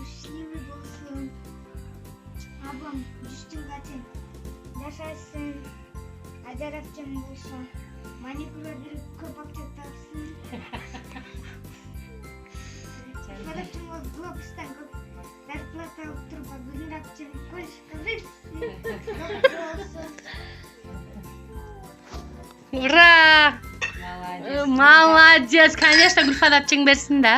счастливый болсын. Абам жүштің қатын. Жашасын. Ажар апчам болса. Маникюрдер көп ақша тапсын. Парапчамға глобустан көп зарплата алып тұрып, бүгін апчам колледжге берсін. Ура! Молодец! Конечно, Гульфат апчаң берсін, да?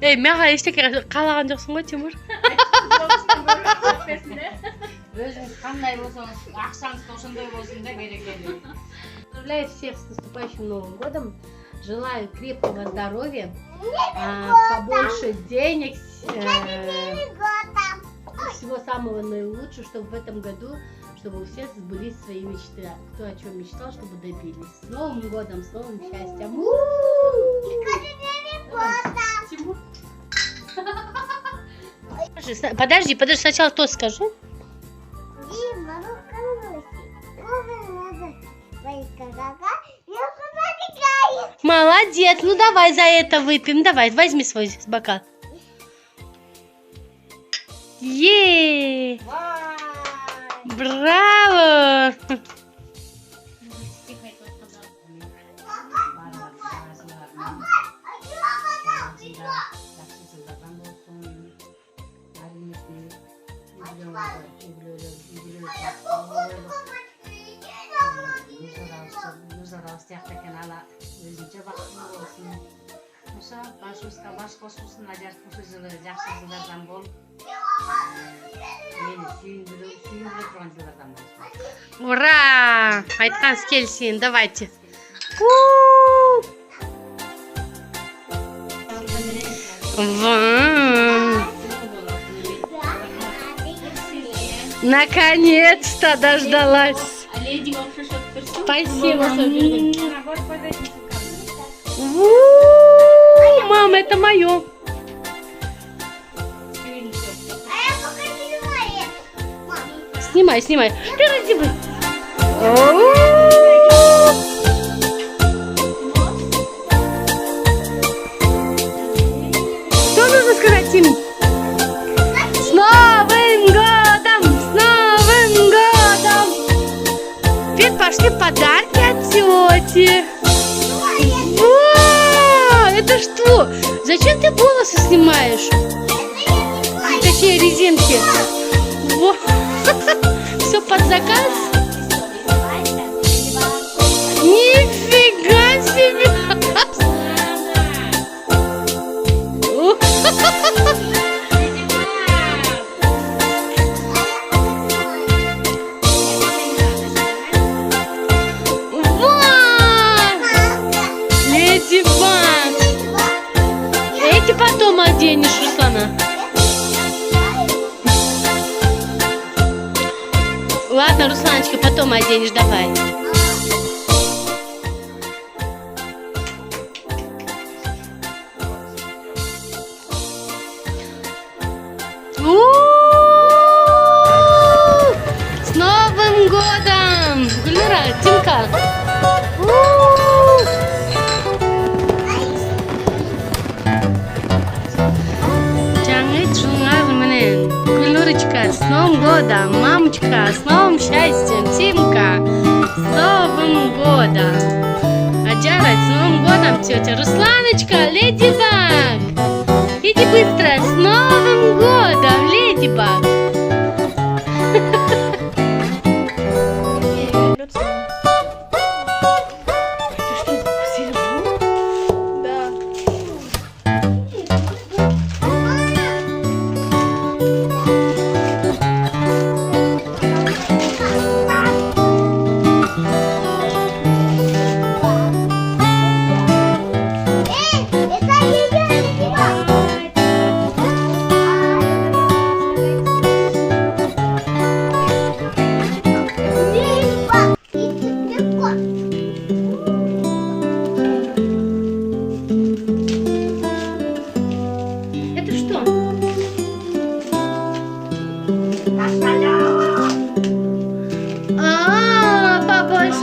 Эй, маған ештеңе қалаған жоқсың ғой, Тимур? Өзіңіз қандай болсаңыз, ақшаңыз ошондай болсын да берекелі. Поздравляю всех с наступающим Новым годом. Желаю крепкого здоровья, побольше денег, всего самого наилучшего, чтобы в этом году, чтобы у всех сбылись свои мечты. Кто о чем мечтал, чтобы добились. С Новым годом, с новым счастьем. Тимур. Подожди, сначала тост скажи. Молодец, ну давай за это выпьем. Давай, возьми свой бокал. Е! Браво! Өзінше бақытты болсын. Оша, башымызға баш қосылсын, ажар жылы жақсы жылдардан болып, мені сүйіндіріп тұрған жылдардан болсын. Ура! Айтқаныңыз келсін, давайте. Наконец-то дождалась. Спасибо. Мам, это мое. Снимай. Раздевай. Что нужно сказать, Тим? С Новым годом! С Новым годом! Теперь пошли подарки от тети. Это что? Зачем ты волосы снимаешь? Точнее, резинки. Все под заказ? Нифига себе! Леди Баг! Эти потом оденешь, Руслана. Ладно, Русланочка, потом оденешь, давай. С Новым годом! Гульмира, Тимка! Гульнурочка, с Новым годом! Мамочка, с новым счастьем! Тимка, с Новым годом! Аджара, с Новым годом, тетя! Русланочка, Леди Баг! Иди быстро! С Новым годом, Леди Баг!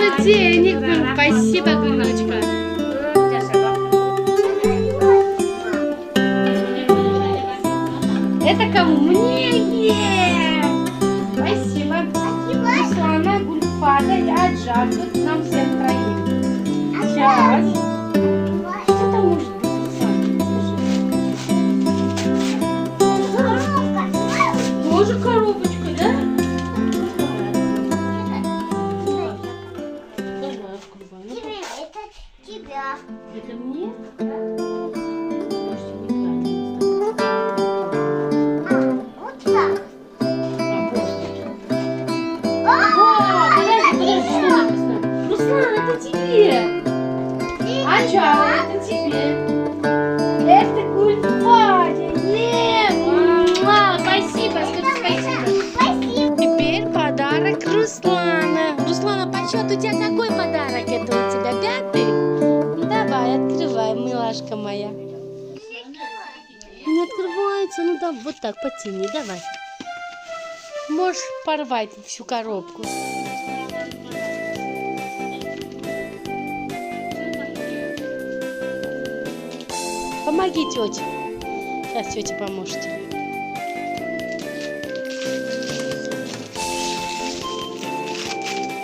Больше денег. Спасибо, Гульночка. Это кому? Мне! Спасибо. Руслана, Гульфада и Аджар. Тут нам всем троим. Сейчас. Что там может быть, Руслан? Тоже коробочка, да? Давай открывай. Ну, Это тебя. это мне? Вот так. Подожди, что написано? Руслан, это тебе! Аджара, это тебе! Это Гульфадя! Спасибо, скажи спасибо! Спасибо. Теперь подарок Руслана. Руслана, по счету у тебя какой подарок? Это у тебя 5-й? Ну давай, открывай, милашка моя. Не открывается, ну да, вот так, потяни, давай. Можешь порвать всю коробку. Помоги тете. Сейчас тетя поможет тебе.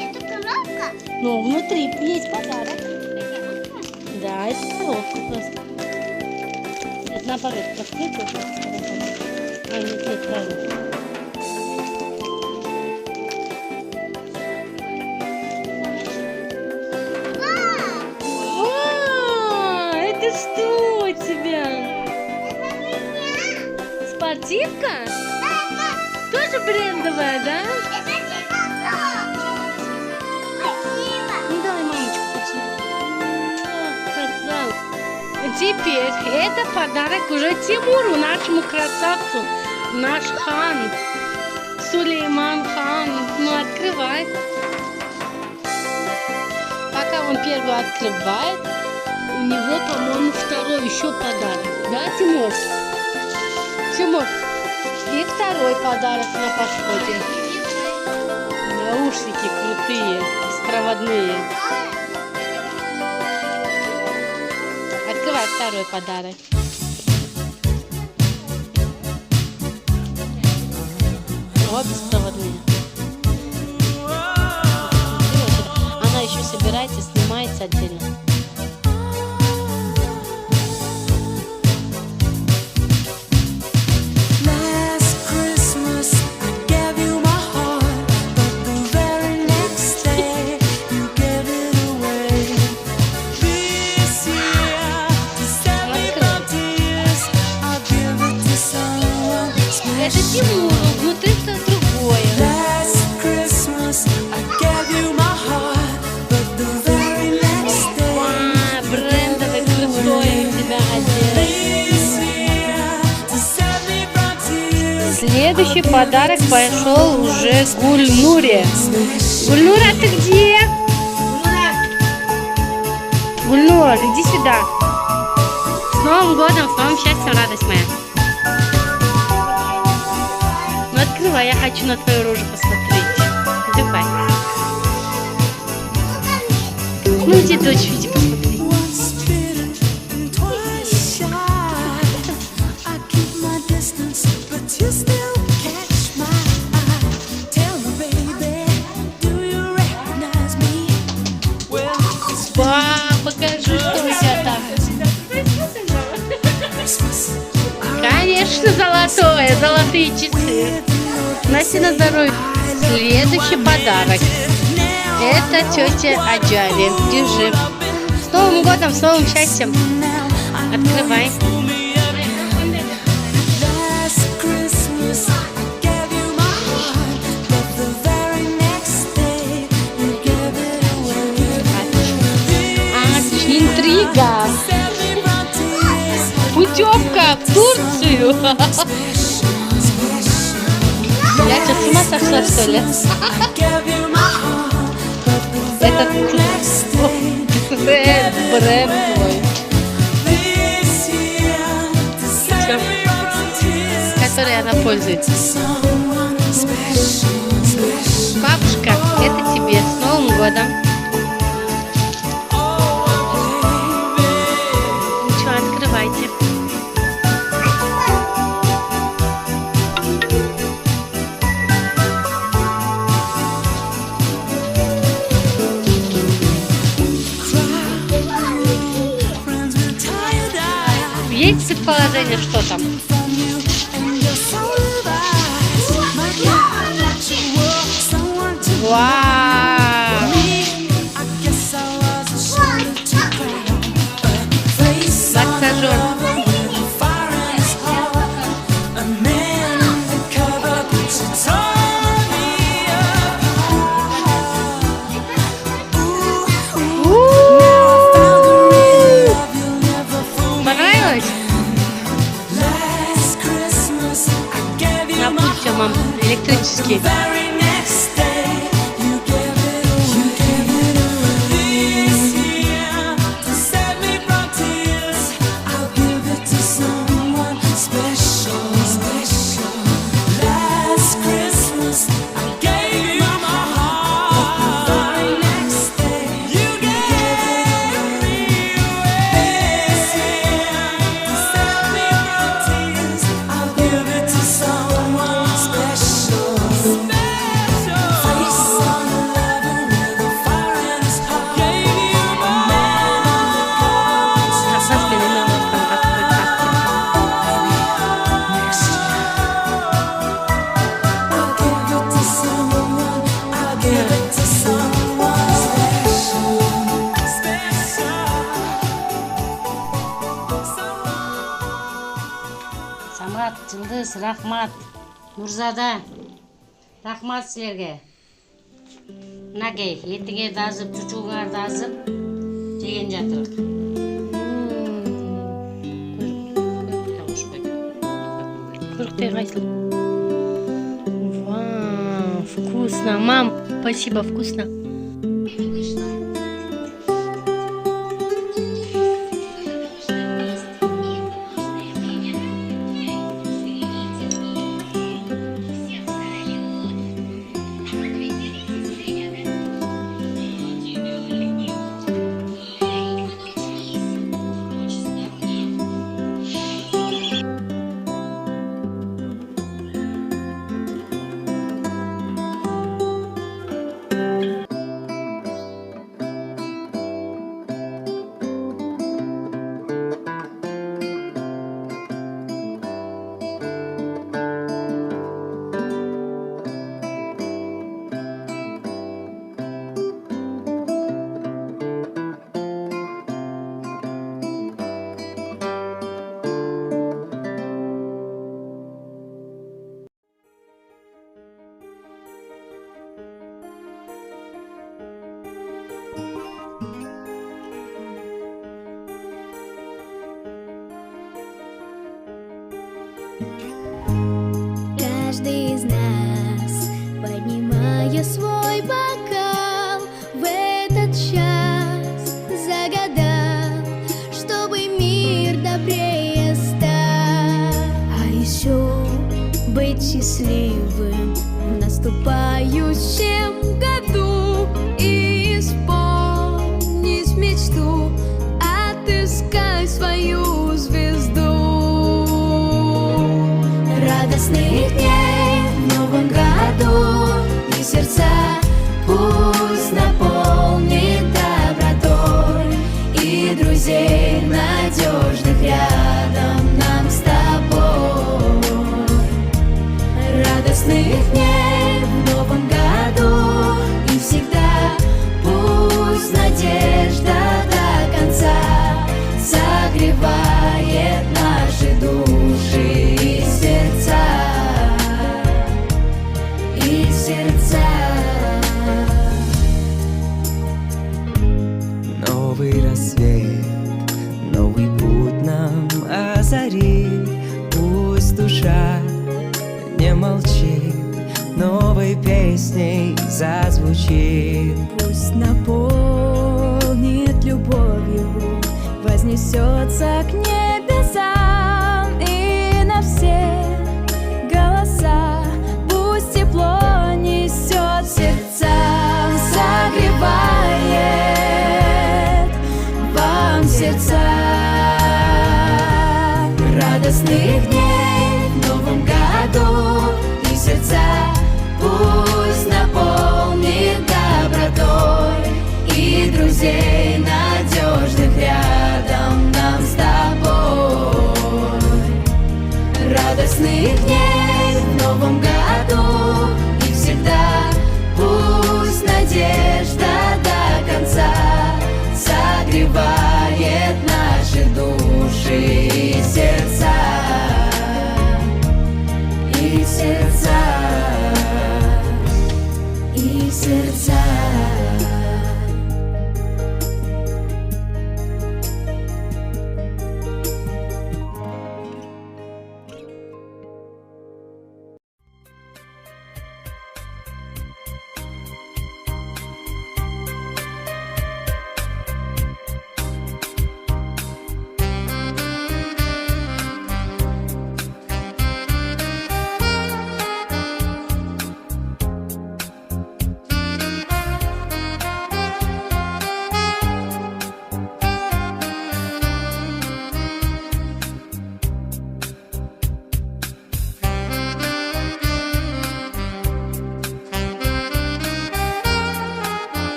Это коробка? Ну, внутри есть подарок. Да, это коробка просто. Это наоборот, открытая. А, нет, правильно. О, это что у тебя? Спортивка? Тоже брендовая, да? Ну давай, мамочка, потяни. Теперь это подарок уже Тимуру, нашему красавцу, наш хан, Сулейман хан. Ну, открывай. Пока он первый открывает, у него, по-моему, второй еще подарок. Да, Тимур? Тимур, и второй подарок на подходе. Наушники крутые, беспроводные. Открывай второй подарок. О, беспроводные. Она еще собирается, снимается отдельно. Это Тимуру, внутри-то другое. Брендовый крутой у тебя одежда. Следующий подарок пошел уже Гульнуре. Гульнура, ты где? Гульнур, иди сюда. С Новым годом, с новым счастьем, радость моя. Ну открывай, я хочу на твою рожу посмотреть. Давай. Ну иди, дочь, иди посмотри. Покажи, что у тебя там. Конечно, золотое, золотые часы. Носи на здоровье. Следующий подарок. Это тетя Аджари. Держи. С Новым годом, с новым счастьем. Открывай. Интрига. Путевка в Турцию. Я что, с ума сошла, что ли? Это бренд твой. Которой она пользуется. Бабушка, это тебе с Новым годом. или что там? Вау! Массажер. Понравилось? На путь все, мам, электрический. Самат, Жылдыз, рахмат. Нұрзада, рахмат сілерге. Мінекей, етіңерді азып, чучуғыңарды азып, жеген жатырық. Көріктей қайсыл. Вау, вкусно. Мам, спасибо, вкусно. Каждый из нас, поднимая свой бокал, в этот час загадал, чтобы мир добрее стал. А еще быть счастливым в наступающем году и исполнить мечту, отыскать свою звезду. Радостных дней в новом году и сердца пусть наполнит добротой, и друзей надежных рядом нам с тобой. Радостных дней в новом году и всегда пусть надежда до конца согревает наши души и сердца. Новый рассвет, новый путь нам озарит. Пусть душа не молчит, новой песней зазвучит. Пусть наполнит любовью, вознесется к небесам и на все голоса. Пусть тепло несет сердца, согревает вам сердца. Радостных дней